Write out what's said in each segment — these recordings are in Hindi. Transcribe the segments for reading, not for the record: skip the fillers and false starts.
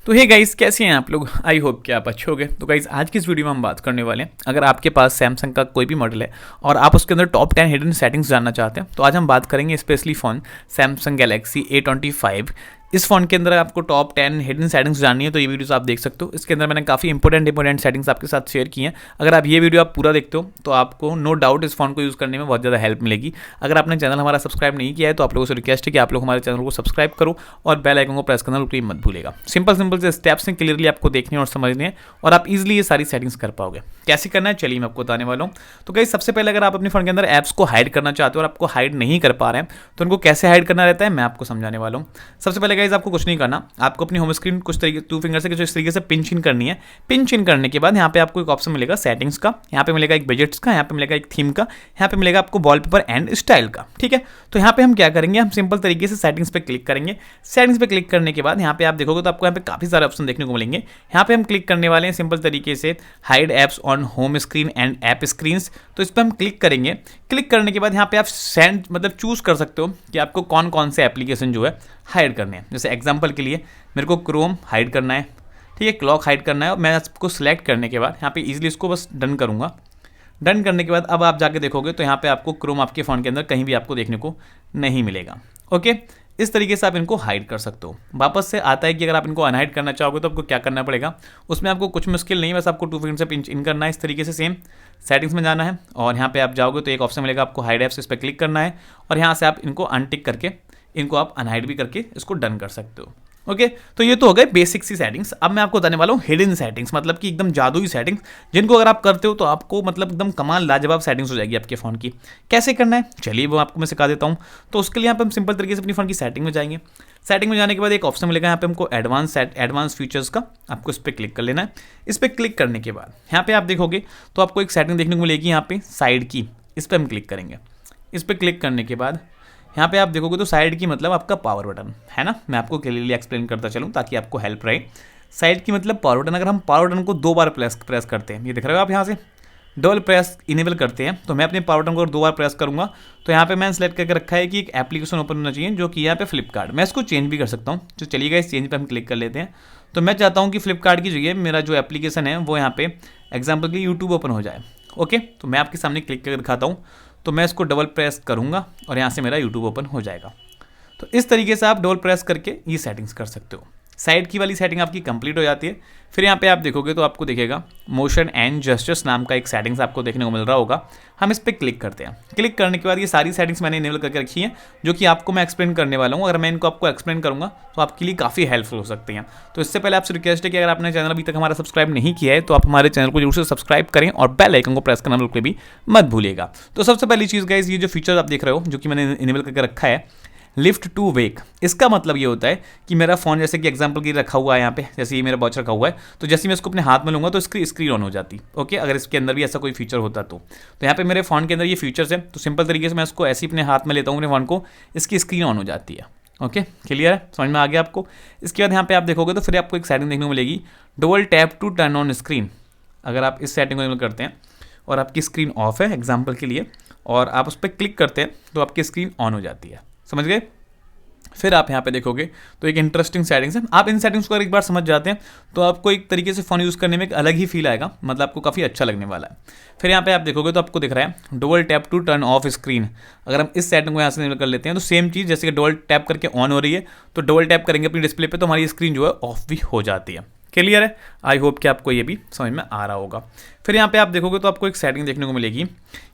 तो हे गाइस, कैसे हैं आप लोग। आई होप कि आप अच्छे होंगे। तो गाइस, आज की इस वीडियो में हम बात करने वाले हैं, अगर आपके पास सैमसंग का कोई भी मॉडल है और आप उसके अंदर टॉप 10 हिडन सेटिंग्स जानना चाहते हैं, तो आज हम बात करेंगे specially phone Samsung Galaxy A25। इस फ़ोन के अंदर आपको टॉप 10 हिडन सेटिंग्स जाननी है तो ये वीडियोस आप देख सकते हो। इसके अंदर मैंने काफ़ी इंपॉर्टेंट सेटिंग्स आपके साथ शेयर की हैं। अगर आप ये वीडियो आप पूरा देखते हो तो आपको नो डाउट इस फ़ोन को यूज़ करने में बहुत ज़्यादा हेल्प मिलेगी। अगर आपने चैनल हमारा सब्सक्राइब नहीं किया है तो आप लोगों से रिक्वेस्ट है कि आप लोग हमारे चैनल को सब्सक्राइब करो और बेल आइकन को प्रेस करना बिल्कुल मत भूलेगा। सिंपल से स्टेप्स हैं, क्लियरली आपको देखने और समझने हैं और आप इजीली ये सारी सेटिंग्स कर पाओगे। कैसे करना है चलिए मैं आपको बताने वाला हूँ। तो गाइस, सबसे पहले अगर आप अपने फ़ोन के अंदर ऐप्स को हाइड करना चाहते हो और आपको हाइड नहीं कर पा रहे हैं तो उनको कैसे हाइड करना रहता है मैं आपको समझाने वाला हूँ। सबसे पहले गाइस, आपको कुछ नहीं करना, आपको अपनी होम स्क्रीन कुछ तरीके 2 फिंगर से इस तरीके से पिंच इन करनी है। पिंच इन करने के बाद यहाँ पे आपको एक ऑप्शन मिलेगा सेटिंग्स का, यहाँ पे मिलेगा एक बजट्स का, यहाँ पे मिलेगा एक थीम का, यहाँ पे मिलेगा आपको वॉलपेपर एंड स्टाइल का। ठीक है, तो यहाँ पे हम क्या करेंगे, हम सिंपल तरीके से सेटिंग्स पे क्लिक करेंगे। सेटिंग्स पे क्लिक करने के बाद यहाँ पे आप देखोगे तो आपको यहाँ पे काफी सारे ऑप्शन देखने को मिलेंगे। यहाँ पे हम क्लिक करने वाले हैं सिंपल तरीके से hide apps on home screen and app screen. तो इस पर हम क्लिक करेंगे। क्लिक करने के बाद यहाँ पे आप सेंड मतलब चूज कर सकते हो कि आपको कौन कौन से एप्लीकेशन जो है हाइड करने हैं। जैसे एग्जांपल के लिए मेरे को क्रोम हाइड करना है, ठीक है, क्लॉक हाइड करना है और मैं इसको सिलेक्ट करने के बाद यहाँ पे इजीली इसको बस डन करूँगा। डन करने के बाद अब आप जाके देखोगे तो यहाँ पे आपको क्रोम आपके फ़ोन के अंदर कहीं भी आपको देखने को नहीं मिलेगा। ओके, इस तरीके से आप इनको हाइड कर सकते हो। वापस से आता है कि अगर आप इनको अनहाइड करना चाहोगे तो आपको क्या करना पड़ेगा। उसमें आपको कुछ मुश्किल नहीं है, बस आपको 2 फिंगर से पिंच इन करना है। इस तरीके से सेम सेटिंग्स में जाना है और यहाँ पे आप जाओगे तो एक ऑप्शन मिलेगा आपको हाइड एप्स, इस पर क्लिक करना है और यहाँ से आप इनको अनटिक करके इनको आप अनहाइड भी करके इसको डन कर सकते हो। ओके, तो ये तो हो गए बेसिक सी सेटिंग्स। अब मैं आपको बताने वाला हूँ हिडन सेटिंग्स, मतलब कि एकदम जादुई सेटिंग्स, जिनको अगर आप करते हो तो आपको मतलब एकदम कमाल लाजवाब सेटिंग्स हो जाएगी आपके फ़ोन की। कैसे करना है चलिए वो आपको मैं सिखा देता हूँ। तो उसके लिए यहाँ पे हम सिंपल तरीके से अपनी फ़ोन की सेटिंग में जाएंगे। सेटिंग में जाने के बाद एक ऑप्शन मिलेगा यहाँ पे हमको एडवांस फीचर्स का, आपको इस पर क्लिक कर लेना है। इस पर क्लिक करने के बाद यहाँ पे आप देखोगे तो आपको एक सेटिंग देखने को मिलेगी यहाँ पे साइड की, इस पर हम क्लिक करेंगे। इस पर क्लिक करने के बाद यहाँ पे आप देखोगे तो साइड की मतलब आपका पावर बटन है ना। मैं आपको क्लियरली एक्सप्लेन करता चलूँ ताकि आपको हेल्प रहे। साइड की मतलब पावर बटन, अगर हम पावर बटन को 2 बार प्रेस करते हैं, ये देख रहे हो आप, यहाँ से डबल प्रेस इनेबल करते हैं, तो मैं अपने पावर बटन को 2 बार प्रेस करूँगा तो यहाँ पे मैंने सेलेक्ट करके रखा है कि एक एप्लीकेशन ओपन होना चाहिए जो कि यहाँ पे फ्लिपकार्ट। मैं इसको चेंज भी कर सकता हूँ, तो चलिएगा इस चेंज पे हम क्लिक कर लेते हैं। तो मैं चाहता हूँ कि फ्लिपकार्ट की जगह मेरा जो एप्लीकेशन है वो यहाँ पे एग्जाम्पल के लिए यूट्यूब ओपन हो जाए। ओके, तो मैं आपके सामने क्लिक करके दिखाता हूँ। तो मैं इसको डबल प्रेस करूँगा और यहाँ से मेरा यूट्यूब ओपन हो जाएगा। तो इस तरीके से आप डबल प्रेस करके ये सेटिंग्स कर सकते हो। साइड की वाली सेटिंग आपकी कंप्लीट हो जाती है। फिर यहाँ पे आप देखोगे तो आपको दिखेगा मोशन एंड जेस्चर्स नाम का एक सेटिंग्स आपको देखने को मिल रहा होगा। हम इस पर क्लिक करते हैं। क्लिक करने के बाद ये सारी सेटिंग्स मैंने इनेबल करके रखी हैं जो कि आपको मैं एक्सप्लेन करने वाला हूँ। अगर मैं इनको आपको एक्सप्लेन करूँगा तो आपके लिए काफ़ी हेल्पफुल हो सकते हैं। तो इससे पहले आपसे रिक्वेस्ट है कि अगर आपने चैनल अभी तक हमारा सब्सक्राइब नहीं किया है तो आप हमारे चैनल को जरूर से सब्सक्राइब करें और बेल आइकन को प्रेस करना बिल्कुल भी मत भूलिएगा। तो सबसे पहली चीज़ गाइस, ये जो फीचर आप देख रहे हो जो कि मैंने इनेबल करके रखा है, लिफ्ट टू वेक, इसका मतलब ये होता है कि मेरा फ़ोन जैसे कि एग्जांपल की रखा हुआ है यहाँ पे, जैसे ये मेरा वॉच रखा हुआ है, तो जैसे मैं इसको अपने हाथ में लूँगा तो इसकी स्क्रीन ऑन हो जाती। ओके, अगर इसके अंदर भी ऐसा कोई फीचर होता तो यहाँ पे मेरे फ़ोन के अंदर ये फीचर्स है, तो सिंपल तरीके से मैं इसको ऐसे ही अपने हाथ में लेता हूँ अपने फ़ोन को, इसकी स्क्रीन ऑन हो जाती है। ओके, क्लियर है, समझ में आ गया आपको। इसके बाद यहाँ पे आप देखोगे तो फिर आपको एक सेटिंग देखने को मिलेगी, double tap to turn on screen. अगर आप इस सेटिंग को इनेबल करते हैं और आपकी स्क्रीन ऑफ है एग्जाम्पल के लिए और आप उस पर क्लिक करते हैं तो आपकी स्क्रीन ऑन हो जाती है। समझ गए। फिर आप यहाँ पे देखोगे तो एक इंटरेस्टिंग सेटिंग्स है। आप इन सेटिंग्स को अगर एक बार समझ जाते हैं तो आपको एक तरीके से फ़ोन यूज़ करने में एक अलग ही फील आएगा, मतलब आपको काफ़ी अच्छा लगने वाला है। फिर यहाँ पे आप देखोगे तो आपको दिख रहा है double tap to turn off screen. अगर हम इस सेटिंग को यहाँ से इनेबल कर लेते हैं तो सेम चीज़, जैसे कि डबल टैप करके ऑन हो रही है तो डबल टैप करेंगे अपनी डिस्प्ले पर तो हमारी स्क्रीन जो है ऑफ भी हो जाती है। क्लियर है, आई होप कि आपको ये भी समझ में आ रहा होगा। फिर यहाँ पे आप देखोगे तो आपको एक सेटिंग देखने को मिलेगी,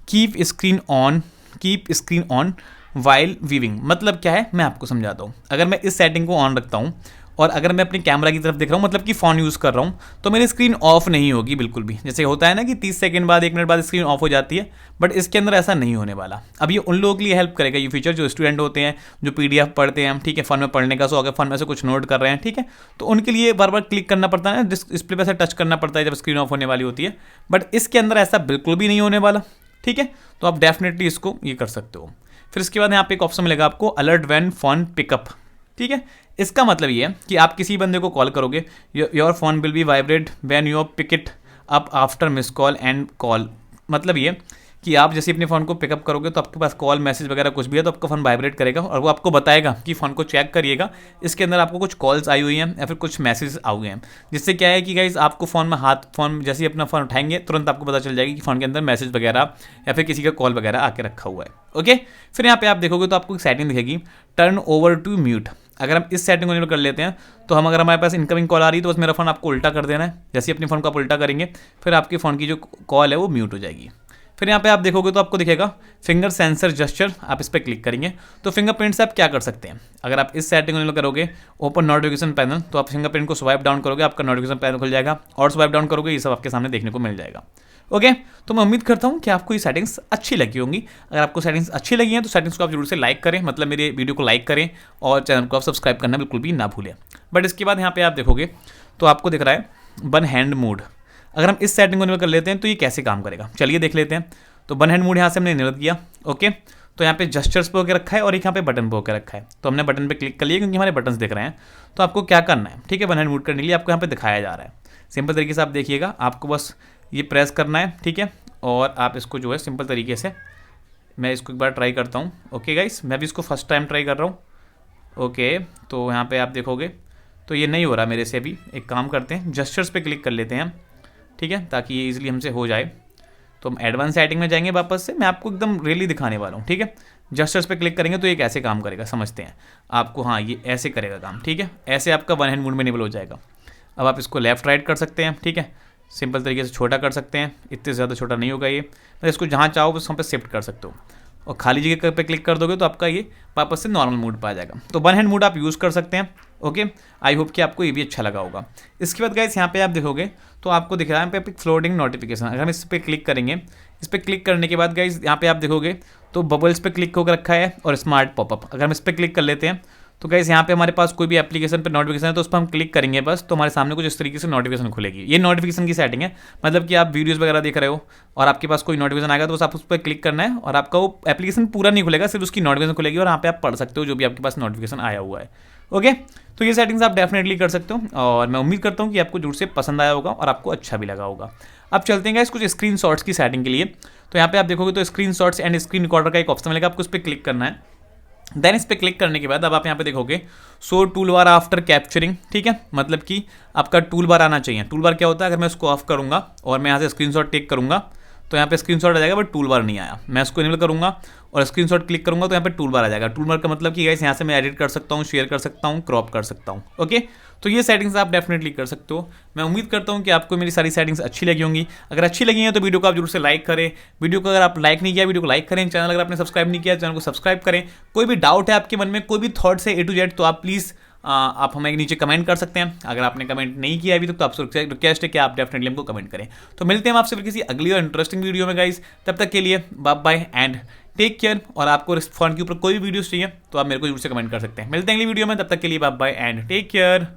keep screen on while weaving. मतलब क्या है मैं आपको समझाता हूँ। अगर मैं इस सेटिंग को ऑन रखता हूँ और अगर मैं अपने कैमरा की तरफ देख रहा हूँ, मतलब कि फ़ोन यूज़ कर रहा हूँ, तो मेरी स्क्रीन ऑफ नहीं होगी बिल्कुल भी। जैसे होता है ना कि 30 सेकंड बाद 1 मिनट बाद स्क्रीन ऑफ हो जाती है, बट इसके अंदर ऐसा नहीं होने वाला। अब ये उन लोगों के लिए हेल्प करेगा ये फीचर जो स्टूडेंट होते हैं, जो PDF पढ़ते हैं, ठीक है, फ़ोन में पढ़ने का शौक है, फ़ोन में से कुछ नोट कर रहे हैं, ठीक है, तो उनके लिए बार बार क्लिक करना पड़ता है, डिस्प्ले पर से टच करना पड़ता है जब स्क्रीन ऑफ होने वाली होती है। बट इसके अंदर ऐसा बिल्कुल भी नहीं होने वाला, ठीक है। तो आप डेफिनेटली इसको ये कर सकते हो। फिर इसके बाद यहाँ पे एक ऑप्शन मिलेगा आपको अलर्ट व्हेन फोन पिकअप, ठीक है। इसका मतलब ये है कि आप किसी बंदे को कॉल करोगे, your phone will be vibrate when you pick it up after miss call and call. मतलब ये कि आप जैसे अपने फ़ोन को पिकअप करोगे तो आपके पास कॉल मैसेज वगैरह कुछ भी है तो आपका फ़ोन वाइब्रेट करेगा और वो आपको बताएगा कि फ़ोन को चेक करिएगा, इसके अंदर आपको कुछ कॉल्स आई हुई हैं या फिर कुछ मैसेज आ हुए हैं। जिससे क्या है कि गाइज आपको फ़ोन जैसे ही अपना फ़ोन उठाएंगे तुरंत आपको पता चल जाएगी कि फ़ोन के अंदर मैसेज वगैरह या फिर किसी का कॉल वगैरह आके रखा हुआ है। ओके, फिर यहाँ पे आप देखोगे तो आपको एक सेटिंग दिखेगी, टर्न ओवर टू म्यूट। अगर हम इस सेटिंग को इनेबल कर लेते हैं तो हम अगर हमारे पास इनकमिंग कॉल आ रही है तो बस मेरा फ़ोन आपको उल्टा कर देना है। जैसे अपने फ़ोन को आप उल्टा करेंगे फिर आपके फ़ोन की जो कॉल है वो म्यूट हो जाएगी। फिर यहाँ पे आप देखोगे तो आपको दिखेगा फिंगर सेंसर जेस्चर, आप इस पर क्लिक करेंगे तो फिंगरप्रिंट से आप क्या कर सकते हैं। अगर आप इस सेटिंग को करोगे ओपन नोटिफिकेशन पैनल तो आप फिंगरप्रिंट को स्वाइप डाउन करोगे, आपका नोटिफिकेशन पैनल खुल जाएगा और स्वाइप डाउन करोगे ये सब आपके सामने देखने को मिल जाएगा। ओके, तो मैं उम्मीद करता हूँ कि आपको ये सेटिंग्स अच्छी लगी होंगी। अगर आपको सेटिंग्स अच्छी लगी हैं तो सेटिंग्स को आप जरूर से लाइक करें, मतलब मेरे वीडियो को लाइक करें और चैनल को आप सब्सक्राइब करना बिल्कुल भी ना भूलें। बट इसके बाद यहाँ पे आप देखोगे तो आपको दिख रहा है वन हैंड मोड। अगर हम इस सेटिंग को इनेबल कर लेते हैं तो ये कैसे काम करेगा चलिए देख लेते हैं। तो वन हैंड मोड यहाँ से हमने इनेबल किया। ओके, तो यहाँ पे जस्चर्स पे होकर रखा है और एक यहाँ पे बटन पे होकर रखा है, तो हमने बटन पे क्लिक कर लिया क्योंकि हमारे बटन्स दिख रहे हैं। तो आपको क्या करना है, ठीक है, वन हैंड मोड करने के लिए आपको यहाँ पे दिखाया जा रहा है। सिंपल तरीके से आप देखिएगा, आपको बस ये प्रेस करना है, ठीक है, और आप इसको जो है सिंपल तरीके से, मैं इसको एक बार ट्राई करता हूँ। ओके गाइस, मैं भी इसको फर्स्ट टाइम ट्राई कर रहा हूँ। ओके, तो यहाँ पे आप देखोगे तो ये नहीं हो रहा मेरे से अभी। एक काम करते हैं, जस्चर्स पे क्लिक कर लेते हैं हम, ठीक है, ताकि ये इजीली हमसे हो जाए। तो हम एडवांस सेटिंग में जाएंगे वापस से, मैं आपको एकदम रियली दिखाने वाला हूँ, ठीक है। जस्चर्स पे क्लिक करेंगे तो ये कैसे काम करेगा समझते हैं आपको। हाँ, ये ऐसे करेगा काम, ठीक है, ऐसे आपका वन हैंड मोड में इनेबल हो जाएगा। अब आप इसको लेफ्ट राइट कर सकते हैं, ठीक है, सिंपल तरीके से छोटा कर सकते हैं, इतने ज़्यादा छोटा नहीं होगा ये, मतलब इसको जहाँ चाहो बस वहाँ पे शिफ्ट कर सकते हो। और खाली जगह पे क्लिक कर दोगे तो आपका ये वापस से नॉर्मल मोड पर आ जाएगा। तो वन हैंड मोड आप यूज़ कर सकते हैं। ओके, आई होप कि आपको ये भी अच्छा लगा होगा। इसके बाद गाइस यहाँ पे आप देखोगे तो आपको दिख रहा है यहाँ पे फ्लोटिंग नोटिफिकेशन। अगर हम इस पर क्लिक करेंगे, इस पर क्लिक करने के बाद गाइस यहाँ पे आप देखोगे तो बबल्स पे क्लिक होकर रखा है और स्मार्ट पॉपअप। अगर हम इस पर क्लिक कर लेते हैं तो गाइस यहाँ पे हमारे पास कोई भी एप्लीकेशन पे नोटिफिकेशन है तो उस पर हम क्लिक करेंगे बस, तो हमारे सामने कुछ इस तरीके से नोटिफिकेशन खुलेगी। ये नोटिफिकेशन की सेटिंग है, मतलब कि आप वीडियोस वगैरह देख रहे हो और आपके पास कोई नोटिफिकेशन आएगा तो बस आप उस पर क्लिक करना है और आपका वो एप्लीकेशन पूरा नहीं खुलेगा, सिर्फ उसकी नोटिफिकेशन खुलेगी और यहाँ पे आप पढ़ सकते हो जो भी आपके पास नोटिफिकेशन आया हुआ है। ओके, तो ये सेटिंग्स आप डेफिनेटली कर सकते हो और मैं उम्मीद करता हूँ कि आपको जरूर से पसंद आया होगा और आपको अच्छा भी लगा होगा। अब चलते हैं गाइस कुछ स्क्रीन शॉट्स की सेटिंग के लिए। तो यहाँ पे आप देखोगे तो screen shots and screen recorder का एक ऑप्शन मिलेगा, आपको उस पर क्लिक करना है। देन इस पर क्लिक करने के बाद अब आप यहाँ पे देखोगे show tool bar after capturing, ठीक है, मतलब कि आपका टूल बार आना चाहिए। टूल बार क्या होता है, अगर मैं उसको ऑफ करूँगा और मैं यहाँ से स्क्रीनशॉट टेक करूँगा तो यहाँ पे स्क्रीनशॉट आ जाएगा बट टूल बार नहीं आया। मैं इसको इनेबल करूँगा और स्क्रीनशॉट क्लिक करूँगा तो यहाँ पे टूल बार आ जाएगा। टूल बार का मतलब कि गाइस यहाँ से मैं एडिट कर सकता हूँ, शेयर कर सकता हूँ, क्रॉप कर सकता हूँ। ओके, तो ये सेटिंग्स आप डेफिनेटली कर सकते हो। मैं उम्मीद करता हूँ कि आपको मेरी सारी सेटिंग्स अच्छी लगी होंगी। अगर अच्छी लगी हैं तो वीडियो को आप जरूर से लाइक करें। वीडियो को अगर आप लाइक नहीं किया वीडियो को लाइक करें। चैनल अगर आपने सब्सक्राइब नहीं किया चैनल को सब्सक्राइब करें। कोई भी डाउट है आपके मन में, कोई भी थॉट्स है A to Z तो आप प्लीज़ आप हमें नीचे कमेंट कर सकते हैं। अगर आपने कमेंट नहीं किया अभी तक तो आपसे रिक्वेस्ट है कि आप डेफिनेटली हमको कमेंट करें। तो मिलते हैं हम आपसे फिर किसी अगली और इंटरेस्टिंग वीडियो में गाइस। तब तक के लिए bye bye and take care. और आपको इस फोन के ऊपर कोई भी वीडियोस चाहिए तो आप मेरे को जरूर से कमेंट कर सकते हैं। मिलते हैं अगली वीडियो में, तब तक के लिए bye bye and take care.